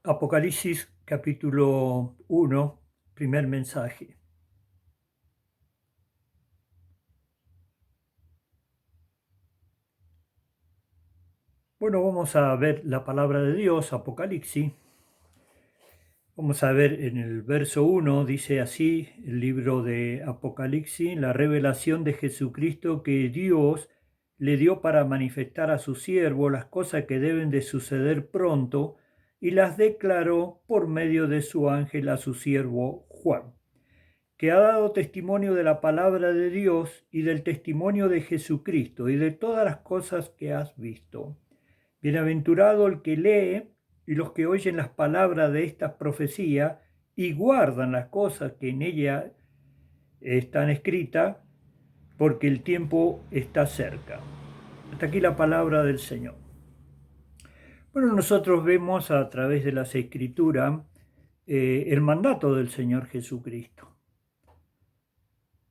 Apocalipsis capítulo 1, primer mensaje. Bueno, vamos a ver la palabra de Dios, Apocalipsis. Vamos a ver en el verso 1, dice así el libro de Apocalipsis, la revelación de Jesucristo que Dios le dio para manifestar a su siervo las cosas que deben de suceder pronto y las declaró por medio de su ángel a su siervo Juan, que ha dado testimonio de la palabra de Dios y del testimonio de Jesucristo y de todas las cosas que has visto. Bienaventurado el que lee y los que oyen las palabras de esta profecía y guardan las cosas que en ella están escritas, porque el tiempo está cerca. Hasta aquí la palabra del Señor. Bueno, nosotros vemos a través de las Escrituras el mandato del Señor Jesucristo,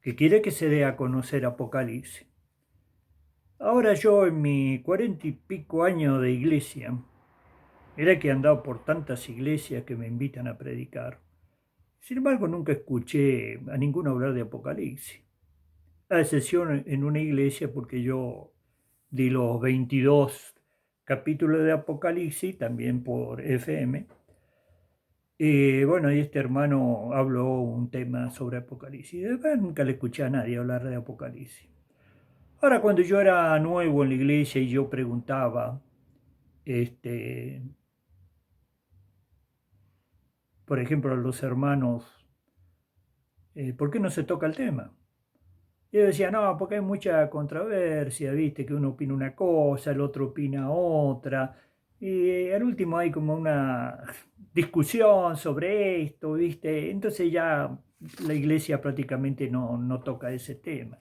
que quiere que se dé a conocer Apocalipsis. Ahora yo en mis 40 y pico años de iglesia, era que he andado por tantas iglesias que me invitan a predicar. Sin embargo, nunca escuché a ninguno hablar de Apocalipsis, a excepción en una iglesia porque yo di los 22 capítulos de Apocalipsis, también por FM. Y bueno, y este hermano habló un tema sobre Apocalipsis. De verdad, nunca le escuché a nadie hablar de Apocalipsis. Ahora, cuando yo era nuevo en la iglesia y yo preguntaba, por ejemplo, a los hermanos, ¿por qué no se toca el tema? Y yo decía, no, porque hay mucha controversia, viste, que uno opina una cosa, el otro opina otra. Y al último hay como una discusión sobre esto, viste. Entonces ya la iglesia prácticamente no toca ese tema.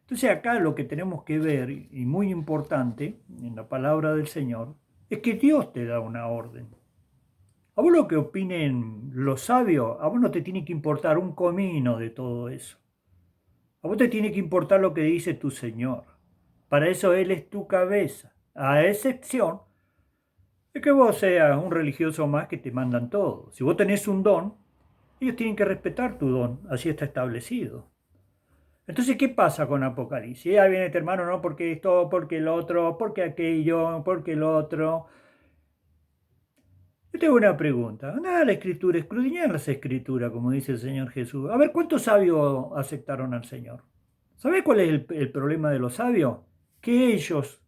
Entonces acá lo que tenemos que ver, y muy importante en la palabra del Señor, es que Dios te da una orden. A vos lo que opinen los sabios, a vos no te tiene que importar un comino de todo eso. A vos te tiene que importar lo que dice tu Señor. Para eso Él es tu cabeza, a excepción de que vos seas un religioso más que te mandan todo. Si vos tenés un don, ellos tienen que respetar tu don, así está establecido. Entonces, ¿qué pasa con Apocalipsis? Ahí viene este hermano, no, porque esto, porque el otro, porque aquello, porque el otro. Yo tengo una pregunta. Anda a la escritura, escudriñar las escrituras, como dice el Señor Jesús. A ver, ¿cuántos sabios aceptaron al Señor? ¿Sabés cuál es el problema de los sabios? Que ellos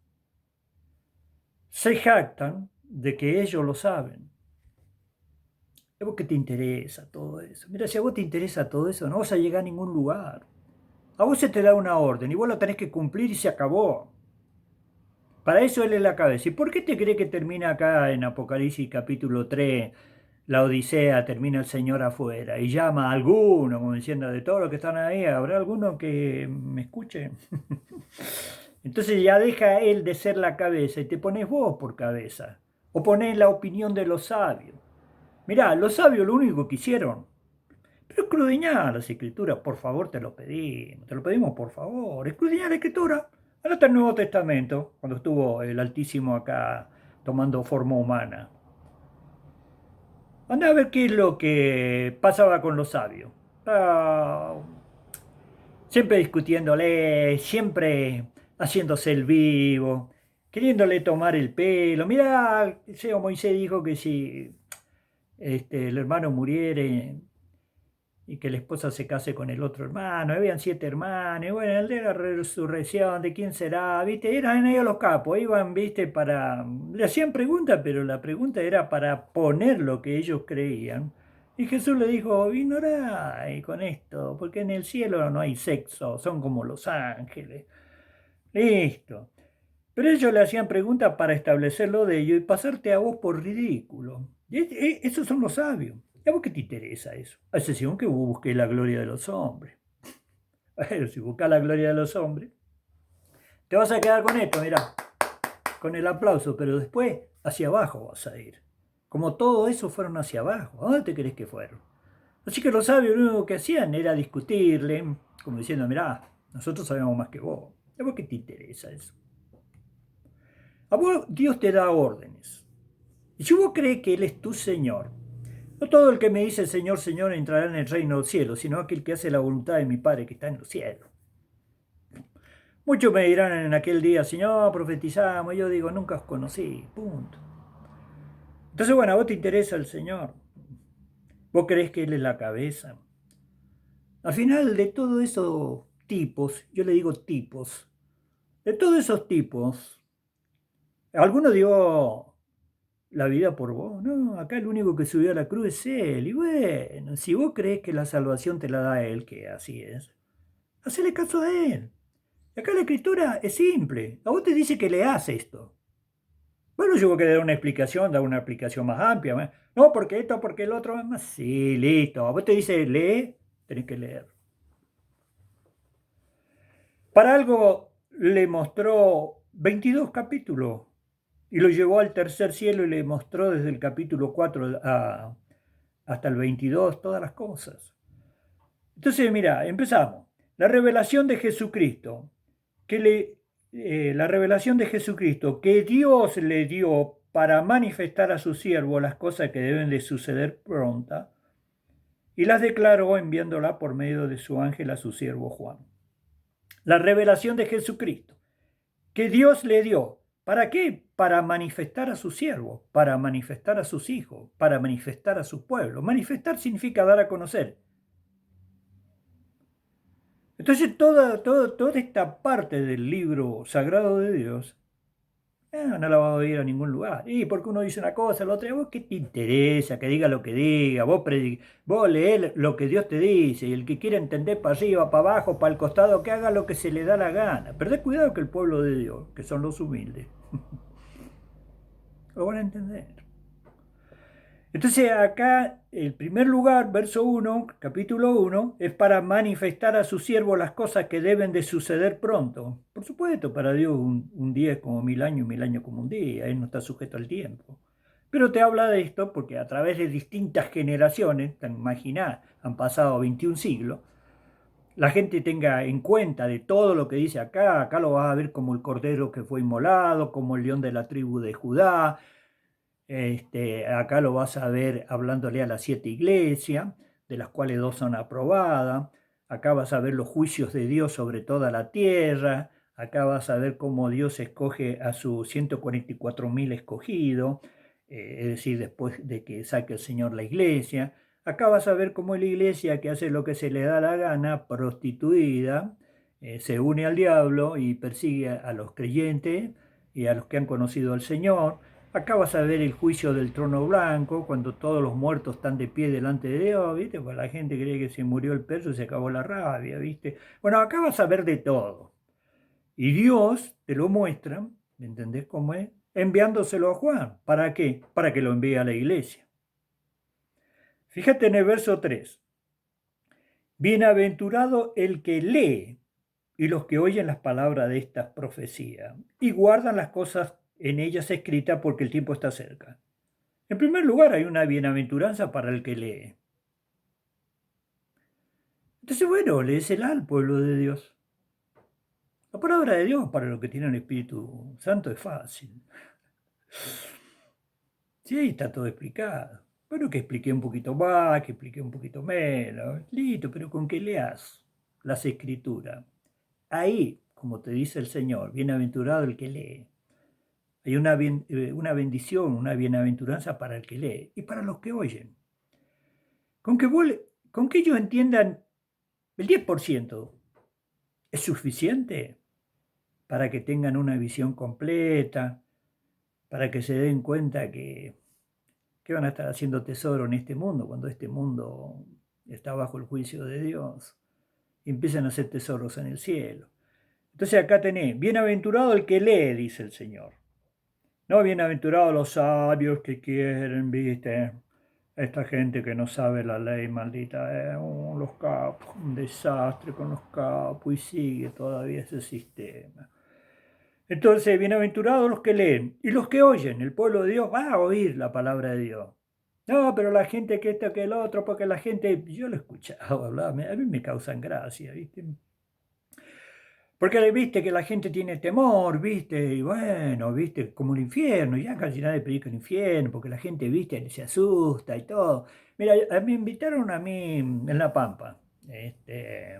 se jactan de que ellos lo saben. ¿A vos qué te interesa todo eso? Mira, si a vos te interesa todo eso, no vas a llegar a ningún lugar. A vos se te da una orden y vos la tenés que cumplir y se acabó. Para eso Él es la cabeza. ¿Y por qué te cree que termina acá en Apocalipsis capítulo 3, la Odisea, termina el Señor afuera y llama a alguno, como diciendo, de todos los que están ahí, ¿habrá alguno que me escuche? Entonces ya deja Él de ser la cabeza y te pones vos por cabeza. O ponés la opinión de los sabios. Mirá, los sabios lo único que hicieron, pero escudriñar las escrituras, por favor, te lo pedimos por favor, escudriñar la escritura. Ahora está el Nuevo Testamento, cuando estuvo el Altísimo acá tomando forma humana. Andá a ver qué es lo que pasaba con los sabios. Ah, siempre discutiéndole, siempre haciéndose el vivo, queriéndole tomar el pelo. Mirá, Moisés dijo que si el hermano muriere y que la esposa se case con el otro hermano, habían 7 hermanos, y bueno, el de la resurrección, ¿de quién será? ¿Viste? Eran ellos los capos, iban, ¿viste? Le hacían preguntas, pero la pregunta era para poner lo que ellos creían. Y Jesús le dijo, ignorá con esto, porque en el cielo no hay sexo, son como los ángeles. Listo. Pero ellos le hacían preguntas para establecer lo de ellos y pasarte a vos por ridículo. Esos son los sabios. ¿Y a vos qué te interesa eso? A excepción que vos busques la gloria de los hombres. Pero si buscas la gloria de los hombres, te vas a quedar con esto, mirá, con el aplauso, pero después hacia abajo vas a ir. Como todo eso fueron hacia abajo, ¿a dónde te crees que fueron? Así que los sabios lo único que hacían era discutirle, como diciendo, mirá, nosotros sabemos más que vos. ¿A vos qué te interesa eso? A vos Dios te da órdenes. Y si vos crees que Él es tu Señor, no todo el que me dice Señor, Señor entrará en el reino del cielo, sino aquel que hace la voluntad de mi Padre que está en los cielos. Muchos me dirán en aquel día, Señor, profetizamos. Y yo digo, nunca os conocí, punto. Entonces, bueno, a vos te interesa el Señor. Vos creés que Él es la cabeza. Al final de todos esos tipos, yo le digo tipos, de todos esos tipos, alguno dio la vida por vos. No, acá el único que subió a la cruz es Él. Y bueno, si vos creés que la salvación te la da Él, que así es, hacele caso a Él. Y acá la escritura es simple. A vos te dice que leas esto. Bueno, yo que dar dar una explicación más amplia. No, porque esto, porque el otro. Sí, listo. A vos te dice lee, tenés que leer. Para algo le mostró 22 capítulos y lo llevó al tercer cielo y le mostró desde el capítulo 4 hasta el 22 todas las cosas. Entonces, mira, empezamos. La revelación de Jesucristo, la revelación de Jesucristo que Dios le dio para manifestar a su siervo las cosas que deben de suceder pronta, y las declaró enviándola por medio de su ángel a su siervo Juan. La revelación de Jesucristo que Dios le dio. ¿Para qué? Para manifestar a su siervo, para manifestar a sus hijos, para manifestar a su pueblo. Manifestar significa dar a conocer. Entonces toda esta parte del libro sagrado de Dios no la va a oír a ningún lugar. Y porque uno dice una cosa, la otra, ¿vos qué te interesa? Que diga lo que diga, vos leés lo que Dios te dice, y el que quiera entender para arriba, para abajo, para el costado, que haga lo que se le da la gana. Perdé cuidado que el pueblo de Dios, que son los humildes, lo van a entender. Entonces acá, el primer lugar, verso 1, capítulo 1, es para manifestar a su siervo las cosas que deben de suceder pronto. Por supuesto, para Dios un día es como 1000 años, 1000 años como un día, Él no está sujeto al tiempo. Pero te habla de esto porque a través de distintas generaciones, te imaginás, han pasado 21 siglos, la gente tenga en cuenta de todo lo que dice acá lo vas a ver como el cordero que fue inmolado, como el león de la tribu de Judá. Acá lo vas a ver hablándole a las 7 iglesias, de las cuales 2 son aprobadas. Acá vas a ver los juicios de Dios sobre toda la tierra. Acá vas a ver cómo Dios escoge a sus 144.000 escogidos, es decir, después de que saque el Señor la iglesia. Acá vas a ver cómo la iglesia, que hace lo que se le da la gana, prostituida, se une al diablo y persigue a los creyentes y a los que han conocido al Señor. Acá vas a ver el juicio del trono blanco, cuando todos los muertos están de pie delante de Dios, ¿viste? Pues la gente cree que se murió el perro y se acabó la rabia, ¿viste? Bueno, acá vas a ver de todo. Y Dios te lo muestra, ¿entendés cómo es? Enviándoselo a Juan. ¿Para qué? Para que lo envíe a la iglesia. Fíjate en el verso 3. Bienaventurado el que lee y los que oyen las palabras de estas profecías y guardan las cosas en ellas escritas porque el tiempo está cerca. En primer lugar, hay una bienaventuranza para el que lee. Entonces, bueno, léesela al pueblo de Dios. La palabra de Dios para los que tienen el Espíritu Santo es fácil. Sí, está todo explicado. Bueno, que expliqué un poquito más, que expliqué un poquito menos. Listo, pero con que leas las escrituras. Ahí, como te dice el Señor, bienaventurado el que lee. Hay una bendición, una bienaventuranza para el que lee y para los que oyen. Con que, con que ellos entiendan el 10% es suficiente para que tengan una visión completa, para que se den cuenta que van a estar haciendo tesoro en este mundo, cuando este mundo está bajo el juicio de Dios, y empiezan a hacer tesoros en el cielo. Entonces acá tenés, bienaventurado el que lee, dice el Señor. No bienaventurados los sabios que quieren, viste, esta gente que no sabe la ley, maldita, los capos, un desastre con los capos, y sigue todavía ese sistema. Entonces, bienaventurados los que leen y los que oyen. El pueblo de Dios va a oír la palabra de Dios. No, pero la gente que esto, que el otro, porque la gente, yo lo he escuchado hablar, a mí me causan gracia, ¿viste? Porque viste que la gente tiene temor, viste, y bueno, viste, como el infierno, ya casi nadie predica el infierno, porque la gente, viste, se asusta y todo. Mira, me invitaron a mí en La Pampa,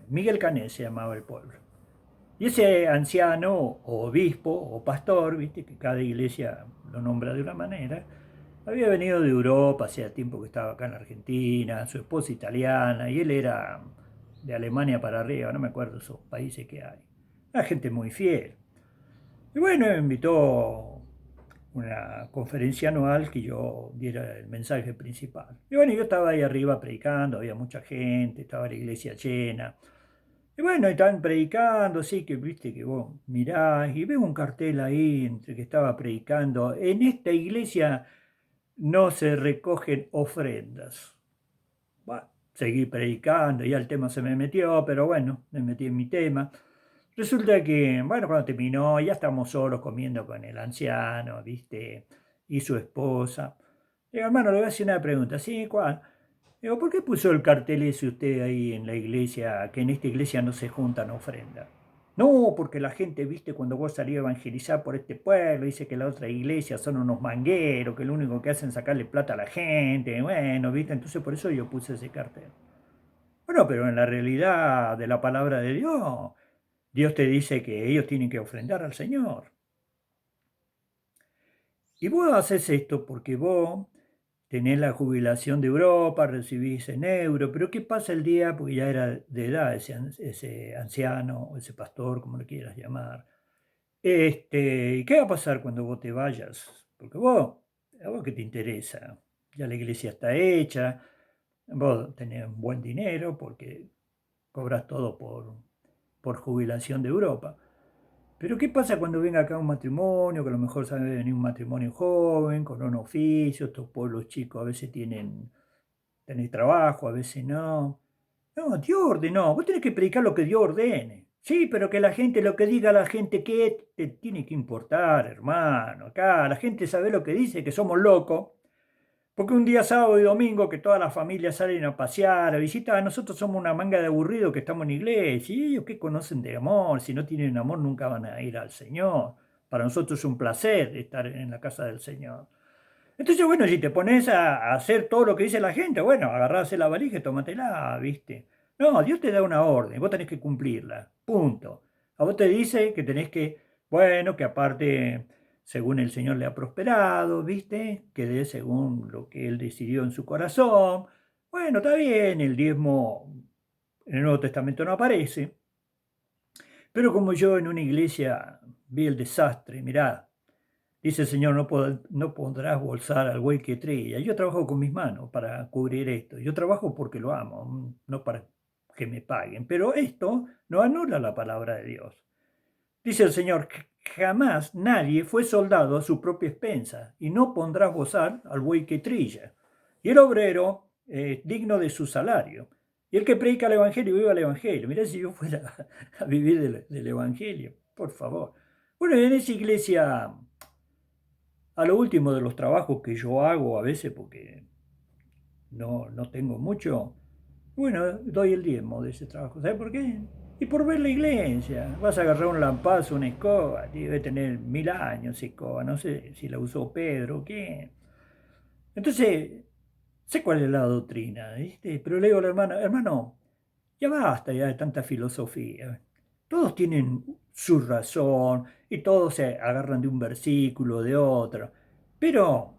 Miguel Cané se llamaba el pueblo. Y ese anciano, o obispo, o pastor, viste, que cada iglesia lo nombra de una manera, había venido de Europa, hacía tiempo que estaba acá en Argentina, su esposa italiana, y él era de Alemania para arriba, no me acuerdo esos países que hay. Una gente muy fiel. Y bueno, me invitó una conferencia anual que yo diera el mensaje principal. Y bueno, yo estaba ahí arriba predicando, había mucha gente, estaba la iglesia llena. Y bueno, estaban predicando, así que viste que vos mirás y ves un cartel ahí entre que estaba predicando. En esta iglesia no se recogen ofrendas. Bueno, seguí predicando, ya el tema se me metió, pero bueno, me metí en mi tema. Resulta que, bueno, cuando terminó, ya estábamos solos comiendo con el anciano, ¿viste? Y su esposa. Digo, hermano, le voy a hacer una pregunta. ¿Sí? ¿Cuál? Digo, ¿por qué puso el cartel ese usted ahí en la iglesia, que en esta iglesia no se juntan ofrendas? No, porque la gente, viste, cuando vos salís a evangelizar por este pueblo, dice que la otra iglesia son unos mangueros, que lo único que hacen es sacarle plata a la gente. Bueno, viste, entonces por eso yo puse ese cartel. Bueno, pero en la realidad de la palabra de Dios, Dios te dice que ellos tienen que ofrendar al Señor. Y vos haces esto porque vos tenés la jubilación de Europa, recibís en euro, pero ¿qué pasa el día? Porque ya era de edad ese anciano o ese pastor, como lo quieras llamar. ¿Y qué va a pasar cuando vos te vayas? Porque a vos qué te interesa, ya la iglesia está hecha, vos tenés un buen dinero porque cobras todo por jubilación de Europa. Pero ¿qué pasa cuando venga acá un matrimonio, que a lo mejor sabe venir un matrimonio joven, con un oficio, estos pueblos chicos a veces tenés trabajo, a veces no. No, Dios ordenó, vos tenés que predicar lo que Dios ordene. Sí, pero que la gente, lo que diga la gente, ¿qué te tiene que importar, hermano? Acá la gente sabe lo que dice, que somos locos. Porque un día sábado y domingo que todas las familias salen a pasear, a visitar, nosotros somos una manga de aburridos que estamos en iglesia. ¿Y ellos qué conocen de amor? Si no tienen amor nunca van a ir al Señor. Para nosotros es un placer estar en la casa del Señor. Entonces, bueno, si te pones a hacer todo lo que dice la gente, bueno, agarrás la valija y tómatela, ¿viste? No, Dios te da una orden, vos tenés que cumplirla, punto. A vos te dice que tenés que, bueno, que aparte, según el Señor le ha prosperado, ¿viste? Que dé según lo que Él decidió en su corazón. Bueno, está bien, el diezmo en el Nuevo Testamento no aparece, pero como yo en una iglesia vi el desastre, mirá, dice el Señor, no podrás bolsar al buey que trilla. Yo trabajo con mis manos para cubrir esto. Yo trabajo porque lo amo, no para que me paguen. Pero esto no anula la palabra de Dios. Dice el Señor, jamás nadie fue soldado a su propia expensa y no pondrás bozar al buey que trilla. Y el obrero es digno de su salario. Y el que predica el Evangelio, viva el Evangelio. Mirá si yo fuera a vivir del Evangelio, por favor. Bueno, en esa iglesia a lo último de los trabajos que yo hago a veces, porque no tengo mucho, bueno, doy el diezmo de ese trabajo. ¿Sabes por qué? Y por ver la iglesia. Vas a agarrar un lampazo, una escoba, debe tener 1000 años esa escoba, no sé si la usó Pedro o quién. Entonces, sé cuál es la doctrina, ¿viste? Pero le digo al hermano, hermano, ya basta ya de tanta filosofía. Todos tienen su razón y todos se agarran de un versículo, de otro. Pero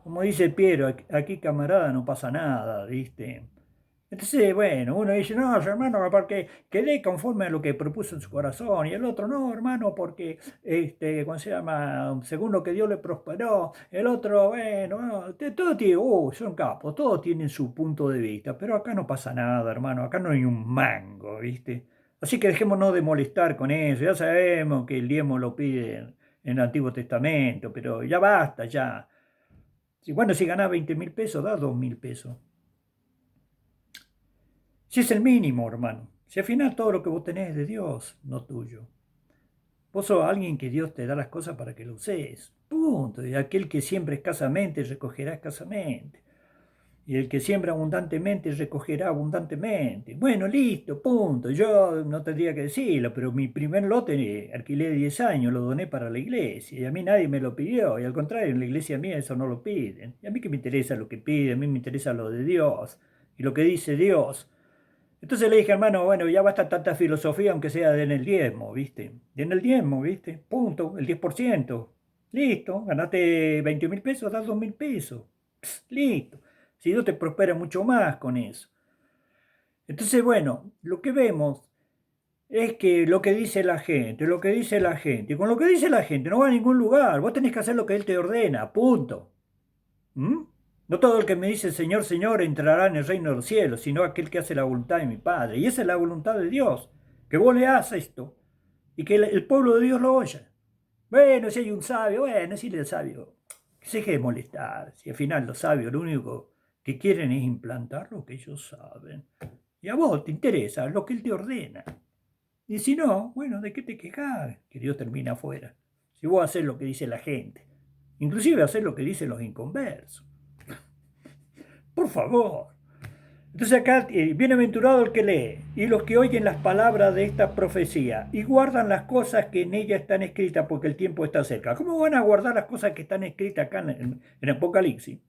como dice Piero, aquí camarada no pasa nada, ¿viste? Entonces, bueno, uno dice, no, hermano, porque quedé conforme a lo que propuso en su corazón, y el otro, no, hermano, porque, ¿cómo se llama? Según lo que Dios le prosperó, el otro, bueno, no, todo tiene, son capos, todos tienen su punto de vista, pero acá no pasa nada, hermano, acá no hay un mango, ¿viste? Así que dejémonos de molestar con eso, ya sabemos que el diezmo lo pide en el Antiguo Testamento, pero ya basta, ya. Bueno, si ganás 20.000 pesos, da 2.000 pesos. Si es el mínimo, hermano. Si al final todo lo que vos tenés es de Dios, no tuyo. Vos sos alguien que Dios te da las cosas para que lo uses. Punto. Y aquel que siempre escasamente recogerá escasamente. Y el que siembra abundantemente recogerá abundantemente. Bueno, listo, punto. Yo no tendría que decirlo, pero mi primer lote alquilé 10 años, lo doné para la iglesia. Y a mí nadie me lo pidió. Y al contrario, en la iglesia mía eso no lo piden. Y a mí que me interesa lo que pide, a mí me interesa lo de Dios y lo que dice Dios. Entonces le dije, hermano, bueno, ya basta tanta filosofía, aunque sea den el diezmo, ¿viste? Den el diezmo, ¿viste? Punto, el 10%. Listo, ganaste 20.000 pesos, das 2.000 pesos. Listo. Si Dios te prospera mucho más con eso. Entonces, bueno, lo que vemos es que lo que dice la gente, lo que dice la gente, y con lo que dice la gente no va a ningún lugar. Vos tenés que hacer lo que Él te ordena, punto. ¿Mm? No todo el que me dice Señor, Señor entrará en el reino de los cielos, sino aquel que hace la voluntad de mi Padre. Y esa es la voluntad de Dios, que vos le hagas esto y que el pueblo de Dios lo oya. Bueno, si hay un sabio, bueno, decirle al sabio, que se deje de molestar. Si al final los sabios lo único que quieren es implantar lo que ellos saben. Y a vos te interesa lo que Él te ordena. Y si no, bueno, ¿de qué te quejas? Que Dios termina afuera. Si vos haces lo que dice la gente, inclusive hacer lo que dicen los inconversos. Por favor. Entonces acá, bienaventurado el que lee y los que oyen las palabras de esta profecía y guardan las cosas que en ella están escritas porque el tiempo está cerca. ¿Cómo van a guardar las cosas que están escritas acá en Apocalipsis?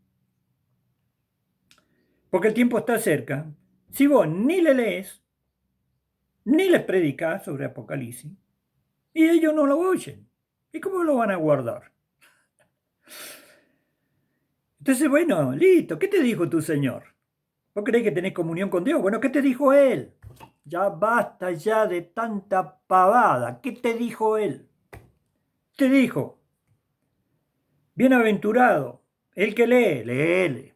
Porque el tiempo está cerca. Si vos ni le lees, ni les predicás sobre Apocalipsis, y ellos no lo oyen, ¿y cómo lo van a guardar? Entonces, bueno, listo, ¿qué te dijo tu Señor? ¿Vos creés que tenés comunión con Dios? Bueno, ¿qué te dijo Él? Ya basta ya de tanta pavada. ¿Qué te dijo Él? Te dijo, bienaventurado el que lee, lee.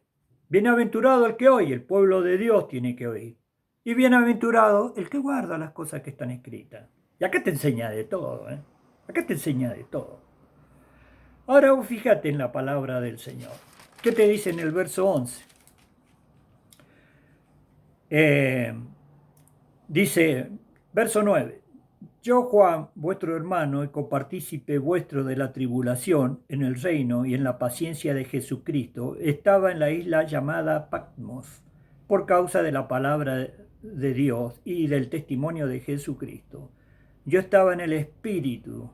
Bienaventurado el que oye, el pueblo de Dios tiene que oír. Y bienaventurado el que guarda las cosas que están escritas. Y acá te enseña de todo, ¿eh? Acá te enseña de todo. Ahora vos fíjate en la palabra del Señor. ¿Qué te dice en el verso 11? Dice, verso 9, yo Juan, vuestro hermano y copartícipe vuestro de la tribulación en el reino y en la paciencia de Jesucristo, estaba en la isla llamada Patmos por causa de la palabra de Dios y del testimonio de Jesucristo. Yo estaba en el Espíritu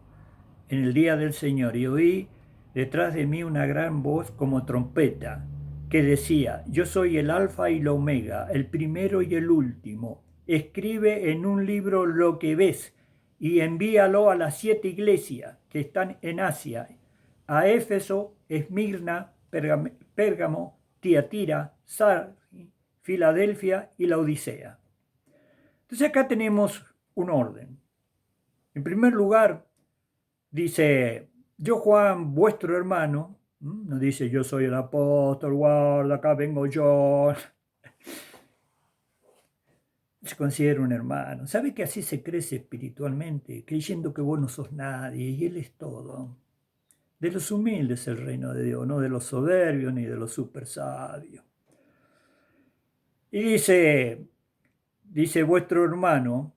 en el día del Señor y oí detrás de mí una gran voz como trompeta que decía, yo soy el Alfa y la Omega, el primero y el último. Escribe en un libro lo que ves y envíalo a las 7 iglesias que están en Asia, a Éfeso, Esmirna, Pérgamo, Tiatira, Sardis, Filadelfia y la Odisea. Entonces acá tenemos un orden. En primer lugar, dice, yo Juan, vuestro hermano, no dice yo soy el apóstol, guarda, acá vengo yo. Se considera un hermano. ¿Sabe que así se crece espiritualmente? Creyendo que vos no sos nadie y Él es todo. De los humildes el reino de Dios, no de los soberbios ni de los super sabios. Y dice vuestro hermano,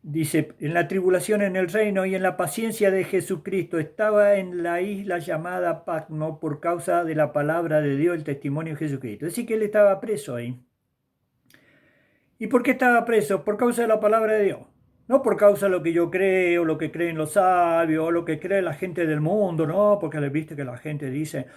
dice, en la tribulación en el reino y en la paciencia de Jesucristo, estaba en la isla llamada Patmos por causa de la palabra de Dios, el testimonio de Jesucristo. Es decir, que él estaba preso ahí. ¿Y por qué estaba preso? Por causa de la palabra de Dios. No por causa de lo que yo creo, lo que creen los sabios, o lo que cree la gente del mundo, no, porque le viste que la gente dice,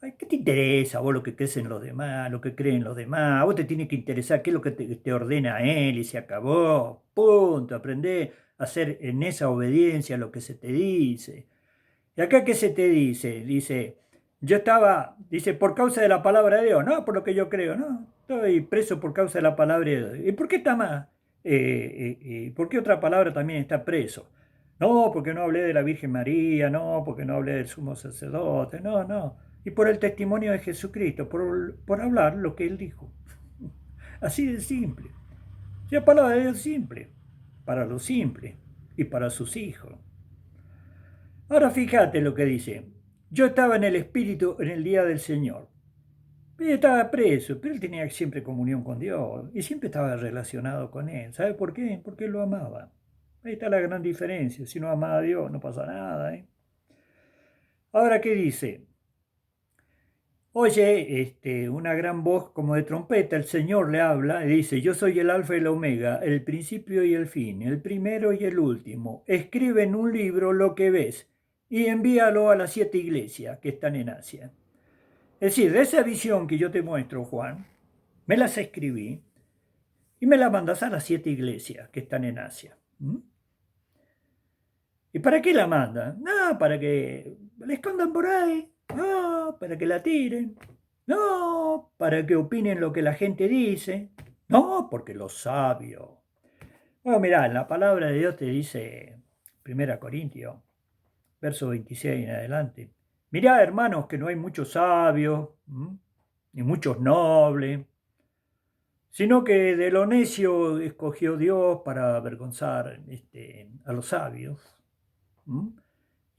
ay, ¿qué te interesa vos lo que crees en los demás, lo que creen los demás? A vos te tiene que interesar qué es lo que te ordena él y se acabó. Punto. Aprendé a hacer en esa obediencia lo que se te dice. ¿Y acá qué se te dice? Dice, yo estaba, dice, por causa de la palabra de Dios, no por lo que yo creo, no, estoy preso por causa de la palabra de Dios. ¿Y por qué está más? ¿Por qué otra palabra también está preso? No, porque no hablé de la Virgen María, no, porque no hablé del sumo sacerdote, no, no. Y por el testimonio de Jesucristo, por hablar lo que él dijo. Así de simple. La palabra de Dios es simple, para lo simple y para sus hijos. Ahora fíjate lo que dice. Yo estaba en el Espíritu en el día del Señor. Él estaba preso, pero él tenía siempre comunión con Dios y siempre estaba relacionado con Él. ¿Sabe por qué? Porque Él lo amaba. Ahí está la gran diferencia. Si no ama a Dios, no pasa nada. Ahora, ¿qué dice? Oye, una gran voz como de trompeta, el Señor le habla y dice, yo soy el Alfa y el Omega, el principio y el fin, el primero y el último. Escribe en un libro lo que ves y envíalo a las 7 iglesias que están en Asia. Es decir, de esa visión que yo te muestro, Juan, me las escribí y me las mandas a las 7 iglesias que están en Asia. ¿Mm? ¿Y para qué la mandan? No, para que la escondan por ahí. No, para que la tiren. No, para que opinen lo que la gente dice. No, porque los sabios. Bueno, mirá, en la palabra de Dios te dice, 1 Corintios, verso 26 en adelante. Mirá, hermanos, que no hay muchos sabios, ni muchos nobles, sino que de lo necio escogió Dios para avergonzar a los sabios. ¿Mm?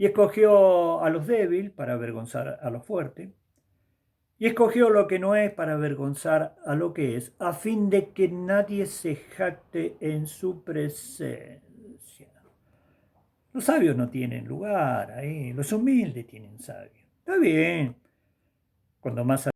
Y escogió a los débiles para avergonzar a los fuertes. Y escogió lo que no es para avergonzar a lo que es, a fin de que nadie se jacte en su presencia. Los sabios no tienen lugar ahí, los humildes tienen sabios. Está bien, cuando más